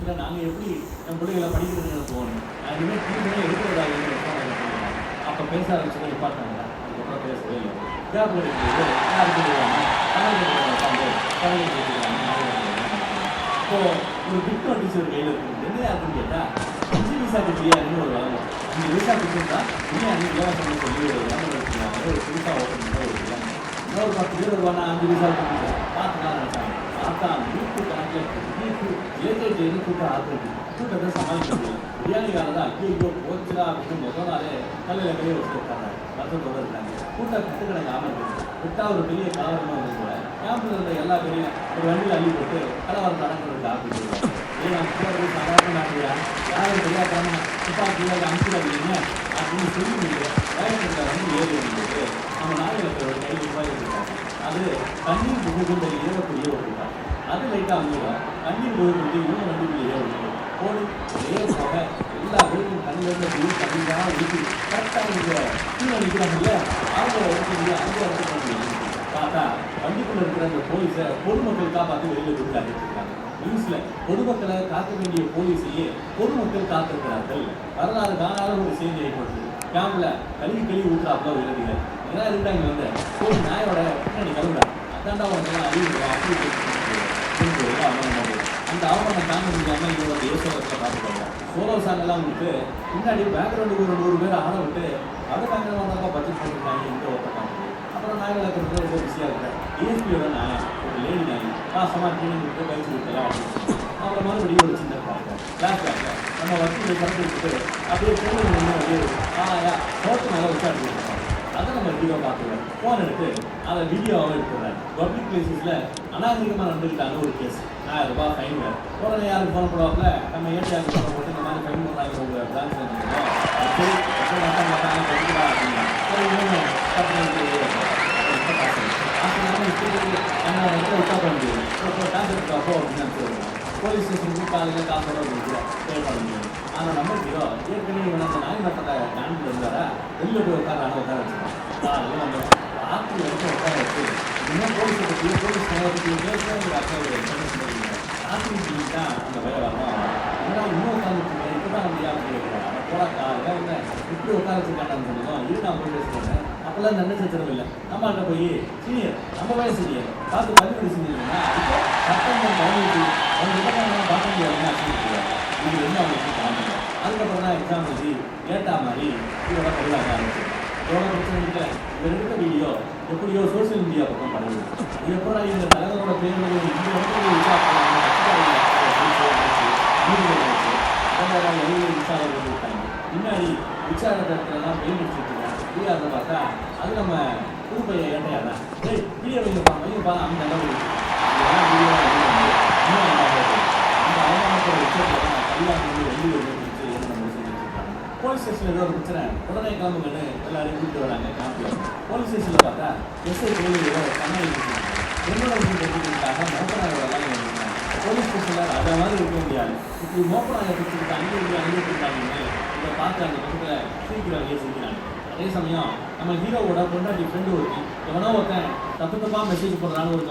நேரத்தில் நாங்கள் எப்படி என் பிள்ளைகளை படிக்கிறதுன்னு போகணும் நான் இனிமேல் டிவியே எடுக்கிறதாக அப்போ பேச ஆரம்பிச்சதை நிப்பாட்டாங்க. அதுக்கப்புறம் பேசவே இல்லை. ஜாப் கிடைக்கிறது யாருக்கு தெரியாமல் தமிழ் பேசுகிறாங்க. இப்போது ஒரு பிட் நோட்டீஸ் ஒரு கையில் இருக்குது. என்ன யாருக்குன்னு கேட்டால் 5 விசா கிட்டியாருன்னு ஒரு வளரும். 5 விசா கிட்டா இன்னும் 5 இலவசம் சொல்லி ஒரு விளம்பரம் வச்சுருக்காங்க. ஒரு புதுசாக ஓப்பன் பண்ண ஒரு விளம்பரம். இன்னொரு 10 பேர் வருவானா 5 விசா கிட்டி பார்த்துக்கலாம் நினைச்சாங்க. பார்த்தா வீட்டு கணக்கில் ஏஜேஜேன்னு கூட்டம் ஆக்குறது. கூட்டத்தை சமாளிக்க முடியும். பிரியாணிக்காரர் தான் ஐயோ போச்சுடா அப்படின்னு முதல் நாளே கல்லில் கையை வச்சு உட்காராங்க. வருஷத்தோடு இருக்காங்க. கூட்டம் கட்டுக்கணக்கு ஆமாம் விட்டால் ஒரு பெரிய கலவரமாக வந்து கூட கேம்பில் இருந்த எல்லா பெரிய ஒரு வண்டியில் அள்ளி போட்டு கலவரம் நடக்கிறது ஆக்கிடுவாங்க. ஏன் நம்ம போகிறது சாதாரண நாட்டியா யாரும் தெரியாதாம துப்பாக்கியில் அனுப்பிடாதீங்க அப்படின்னு சொல்லி முடியும். வேலைக்காரர் வந்து ஏறி வந்துட்டு நம்ம நாடுகளுக்கு ஒரு கை ரூபாய் இருக்காங்க. அது தண்ணீர் புகுந்த ஏறக்கூடிய ஒரு ரூபாய். அது லைட்டாக வந்துடும். தண்ணீர் புகுந்து இன்னும் வண்டிக்குள்ளே ஏறும் போடு ஏ போக எல்லா பேருக்கும் கண்ணிலிருந்து போய் தண்ணியாக ஊற்றி கரெக்டாக இங்கே கீழே நிற்கிறாங்கல்ல அவங்க எடுத்து அங்கே எடுத்து பார்த்தா வண்டிக்குள்ளே இருக்கிற அந்த போலீஸை பொதுமக்கள் காப்பாற்றி வெளியில் கொடுத்தாங்க. நியூஸில் பொதுமக்களை காக்க வேண்டிய போலீஸையே பொதுமக்கள் காத்திருக்கிறார்கள். வரலாறு காணாத ஒரு செய்தி ஏற்படுது. கேம்பில் கழுவி ஊற்றுறாப்புல ஒரு இறதிகள் ஏன்னா இருந்தாங்க வந்து ஒரு நாயோட பின்னாடி கழுவுறா அதாண்டா உனக்கு அறிவுறா அப்படி அந்த அவமானம் தாங்க முடியாமல் இவங்க வந்து யோசனத்தில் பார்த்துக்கோங்க. சோலோ சாங்கெல்லாம் வந்துட்டு முன்னாடி பேக்ரவுண்டுக்கு ஒரு 100 பேர் ஆட விட்டு அதை பயங்கரமாக பட்ஜெட் பண்ணிருக்காங்க. இந்த ஒருத்தக்காங்க அப்புறம் நாய் வளர்க்குறது ரொம்ப பிஸியாக இருக்கேன். டிஎஸ்பியோட நாய் ஒரு லேடி நாய் பாசமாக ட்ரெயினிங் கொடுத்து பயிற்சி கொடுத்தலாம் அப்படின்னு அப்புறம் மறுபடியும் ஒரு சின்ன பார்ப்போம் ஃப்ளாஷ்பேக்கில் நம்ம வசதியை கணக்கு எடுத்துட்டு அப்படியே பொருள் ஒன்று அப்படியே ஹோட்டல் நல்லா விசாரிச்சுருக்கோம். அதை நம்ம வீடியோ பார்த்துருவோம். ஃபோன் எடுத்து அதை வீடியோவாக எடுத்துடுறேன். பப்ளிக் பிளேசஸில் அநாகரிகமாக நடந்துக்கிட்டாங்க ஒரு கேஸ். 1000 ரூபாய் ஃபைன். உடனே யாருக்கு ஃபோன் போடுவாப்பில் நம்ம ஏடிஆருக்கு ஃபோன் போட்டு இந்த மாதிரி ஃபைன் பண்ணுறாங்க உங்கள் பிரான்ச்சில் வந்துருக்கோம் அப்படின்னா போலீஸ் ஸ்டேஷனுக்கு காலையில் காசோட பே பண்ண முடியும். ஆனால் நம்ம ஏற்கனவே அந்த நாய் மட்டத்தை தாண்டில் இருந்தாரா வெளியில் போய் உட்காரான உட்கார வச்சுருக்கோம். காலையில் நம்ம ஆற்று வரைக்கும் உட்கார வச்சு இன்னும் போலீஸை பற்றி போலீஸ் பற்றி பேசுகிற ஆற்று தான் அந்த வேலை வரணும். அதனால் இன்னும் உட்காந்துருக்கேன் இப்போ தான் நம்ம யாரும் கேட்குறேன் போடா காலையில் வந்து இப்படி உட்கார வச்சுருக்காண்டான்னு சொன்னதும் இது நான் போய் பேசுகிறேன். அப்போல்லாம் நன்மை சச்சரவு இல்லை. நம்மகிட்ட போய் சீனியர் நம்ம வயசு சீனியர் பார்த்து பள்ளிப்படி சீனியர்னா இப்போ சட்டம் கவனிச்சு அவங்க கிட்ட பார்க்க முடியாதுன்னு அச்சுருக்காங்க. இது என்ன அவங்களுக்கு காரணம். அதுக்கப்புறம் தான் எக்ஸாம் எழுதி ஏட்டா மாதிரி இதோட படிவாங்க ஆரம்பிச்சிருக்கேன். எவ்வளோ பிரச்சனை இல்லை. இதில் இருக்கிற வீடியோ எப்படியோ சோசியல் மீடியா பக்கம் படுது. இது எப்பறம் இந்த தலைவரோட பேர்கள் இந்த இடத்துல விசாரிட்டாங்க. முன்னாடி விசாரத்தெல்லாம் பெயில் வச்சுருக்காங்க. புரியாத பார்த்தா அது நம்ம புது பையன் ஏட்டையாதான் வீடியோ வைங்கப்பா வைங்கப்பா அந்த அளவு வீடியோ அந்த அவமானத்தோட விஷயத்தில் கல்யாணம் வெளியே போலீஸ் ஸ்டேஷனில் ஏதோ ஒரு பிரச்சனை உடனே கிளம்புங்கன்னு எல்லாரையும் கூப்பிட்டு வராங்க. கேம்பில் போலீஸ் ஸ்டேஷனில் பார்த்தா எஸ்ஐ கோயில் ஏதோ கண்ணாடி என்னோட கட்டிக்கிட்டாங்க. மோப்பனாக எல்லாம் போலீஸ் ஸ்டேஷனில் அதை மாதிரி இருக்க முடியாது. இப்படி மோப்பனாக பிடிச்சிக்கிட்டு அங்கே கொடுத்தாங்க. இதை பார்த்து அந்த பக்கத்தில் சீக்கிரம் யோசிக்கிறாங்க. அதே சமயம் நம்ம ஹீரோவோட பொண்டாட்டி ஃப்ரெண்டு ஒருத்தி எவனோ ஒருத்தன் தப்பு தப்பாக மெசேஜ் போடுறான்னு ஒரு